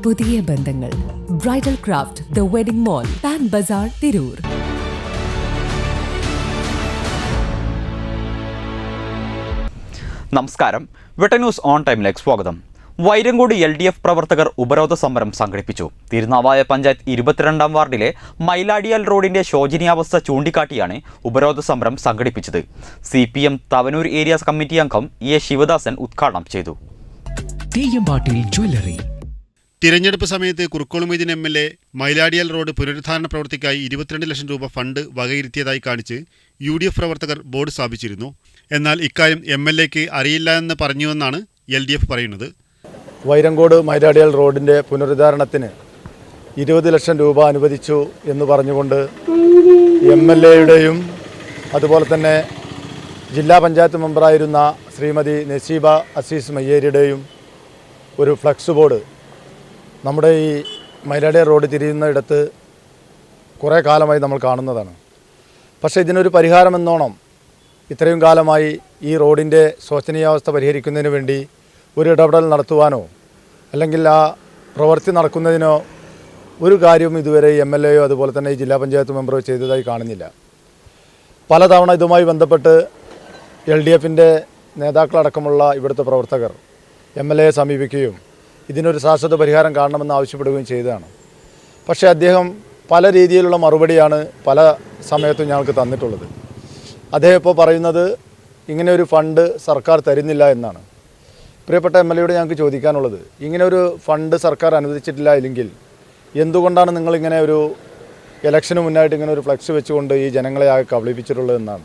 പുതിയ ബന്ധങ്ങൾ. Bridal craft the wedding mall, Pan Bazaar, Tirur. നമസ്കാരം. വെട്ട ന്യൂസ് ഓൺ ടൈമിലേക്ക് സ്വാഗതം. വൈരങ്കോട് LDF പ്രവർത്തകർ ഉപരോധ സമരം സംഘടിപ്പിച്ചു. തിരുനാവായ പഞ്ചായത്ത് 22-ാം വാർഡിലെ മൈലാടിയാൽ റോഡിന്റെ ശോചനീയാവസ്ഥ ചൂണ്ടിക്കാട്ടിയാണ് ഉപരോധ സമരം സംഘടിപ്പിച്ചത്. CPM തവനൂർ ഏരിയ കമ്മിറ്റി അംഗം A. ശിവദാസൻ ഉദ്ഘാടനം ചെയ്തു. തിരഞ്ഞെടുപ്പ് സമയത്ത് കുറുക്കോളുമൊയ്തീൻ MLA മൈലാടിയാൽ റോഡ് പുനരുദ്ധാരണ പ്രവൃത്തിക്കായി 22 ലക്ഷം രൂപ ഫണ്ട് വകയിരുത്തിയതായി കാണിച്ച് UDF പ്രവർത്തകർ ബോർഡ് സ്ഥാപിച്ചിരുന്നു. എന്നാൽ ഇക്കാര്യം MLAക്ക് അറിയില്ല എന്ന് പറഞ്ഞുവെന്നാണ് LDF പറയുന്നത്. വൈരങ്കോട് മൈലാടിയാൽ റോഡിൻ്റെ പുനരുദ്ധാരണത്തിന് 20 ലക്ഷം രൂപ അനുവദിച്ചു എന്ന് പറഞ്ഞുകൊണ്ട് MLAയുടെയും അതുപോലെ തന്നെ ജില്ലാ പഞ്ചായത്ത് മെമ്പറായിരുന്ന ശ്രീമതി നസീബ അസീസ് മയ്യേരിയുടെയും ഒരു ഫ്ലക്സ് ബോർഡ് നമ്മുടെ ഈ മൈലാടിയാൽ റോഡ് തിരിയുന്നിടത്ത് കുറേ കാലമായി നമ്മൾ കാണുന്നതാണ്. പക്ഷേ ഇതിനൊരു പരിഹാരമെന്നോണം ഇത്രയും കാലമായി ഈ റോഡിൻ്റെ ശോചനീയാവസ്ഥ പരിഹരിക്കുന്നതിന് വേണ്ടി ഒരു ഇടപെടൽ നടത്തുവാനോ അല്ലെങ്കിൽ ആ പ്രവൃത്തി നടക്കുന്നതിനോ ഒരു കാര്യവും ഇതുവരെ MLAയോ അതുപോലെ തന്നെ ഈ ജില്ലാ പഞ്ചായത്ത് മെമ്പറോ ചെയ്തതായി കാണുന്നില്ല. പലതവണ ഇതുമായി ബന്ധപ്പെട്ട് LDFൻ്റെ നേതാക്കളടക്കമുള്ള ഇവിടുത്തെ പ്രവർത്തകർ MLAയെ സമീപിക്കുകയും ഇതിനൊരു ശാശ്വത പരിഹാരം കാണണമെന്ന് ആവശ്യപ്പെടുകയും ചെയ്തതാണ്. പക്ഷേ അദ്ദേഹം പല രീതിയിലുള്ള മറുപടിയാണ് പല സമയത്തും ഞങ്ങൾക്ക് തന്നിട്ടുള്ളത്. അദ്ദേഹം ഇപ്പോൾ പറയുന്നത് ഇങ്ങനെ ഒരു ഫണ്ട് സർക്കാർ തരുന്നില്ല എന്നാണ്. പ്രിയപ്പെട്ട MLAയോട് ഞങ്ങൾക്ക് ചോദിക്കാനുള്ളത്, ഇങ്ങനെ ഒരു ഫണ്ട് സർക്കാർ അനുവദിച്ചിട്ടില്ല എങ്കിൽ എന്തുകൊണ്ടാണ് നിങ്ങളിങ്ങനെ ഒരു ഇലക്ഷന് മുന്നായിട്ട് ഇങ്ങനെ ഒരു ഫ്ലക്സ് വെച്ചുകൊണ്ട് ഈ ജനങ്ങളെ ആകെ കബളിപ്പിച്ചിട്ടുള്ളത് എന്നാണ്.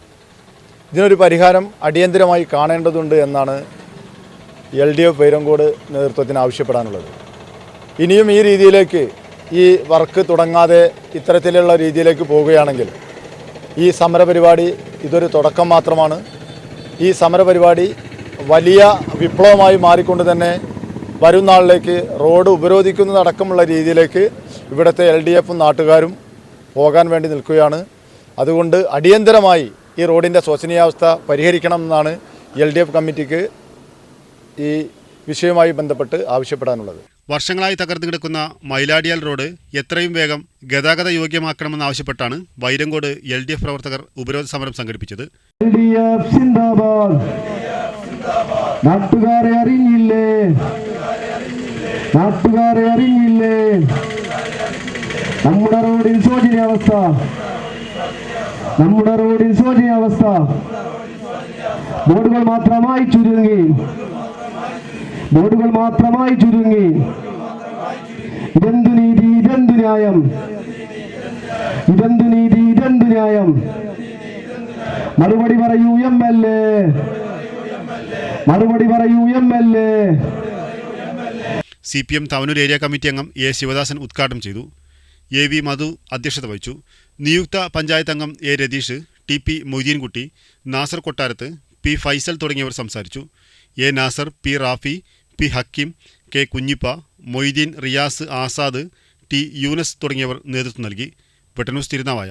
ഇതിനൊരു പരിഹാരം അടിയന്തരമായി കാണേണ്ടതുണ്ട് എന്നാണ് LDF വൈരങ്കോട് നേതൃത്വത്തിന് ആവശ്യപ്പെടാനുള്ളത്. ഇനിയും ഈ രീതിയിലേക്ക് ഈ വർക്ക് തുടങ്ങാതെ ഇത്തരത്തിലുള്ള രീതിയിലേക്ക് പോവുകയാണെങ്കിൽ ഈ സമരപരിപാടി ഇതൊരു തുടക്കം മാത്രമാണ്. ഈ സമരപരിപാടി വലിയ വിപ്ലവമായി മാറിക്കൊണ്ട് തന്നെ വരും നാളിലേക്ക് റോഡ് ഉപരോധിക്കുന്നതടക്കമുള്ള രീതിയിലേക്ക് ഇവിടുത്തെ LDFും നാട്ടുകാരും പോകാൻ വേണ്ടി നിൽക്കുകയാണ്. അതുകൊണ്ട് അടിയന്തരമായി ഈ റോഡിൻ്റെ ശോചനീയാവസ്ഥ പരിഹരിക്കണം എന്നാണ് LDF കമ്മിറ്റിക്ക് ഈ വിഷയവുമായി ബന്ധപ്പെട്ട് ആവശ്യപ്പെടാനുള്ളത്. വർഷങ്ങളായി തകർന്നു കിടക്കുന്ന മൈലാടിയാൽ റോഡ് എത്രയും വേഗം ഗതാഗത യോഗ്യമാക്കണമെന്നാവശ്യപ്പെട്ടാണ് വൈരങ്കോട് LDF പ്രവർത്തകർ ഉപരോധ സമരം സംഘടിപ്പിച്ചത്. നാട്ടുകാരെ അറിഞ്ഞില്ലേ, നമ്മുടെ റോഡിൽ ശോചനീയാവസ്ഥ, ബോർഡുകൾ മാത്രമായി ചുരുങ്ങി. ഇതെന്തു നീതി, ഇതെന്തു ന്യായം, മറുപടി പറയൂ MLA. CPM Thavanur area committee അംഗം A. ശിവദാസൻ ഉദ്ഘാടനം ചെയ്തു. AV മധു അധ്യക്ഷത വഹിച്ചു. നിയുക്ത പഞ്ചായത്ത് അംഗം A. Ratheesh, TP Moideenkutty, Nasar Kottarath, P. Faisal തുടങ്ങിയവർ സംസാരിച്ചു. A. Nasar, P. Rafi, P. Hakeem, K. Kunhippa, Moideen, Riyas, Azad, T. Yunus തുടങ്ങിയവർ നേതൃത്വം നൽകി. വെട്ട ന്യൂസ് തിരുനാവായ.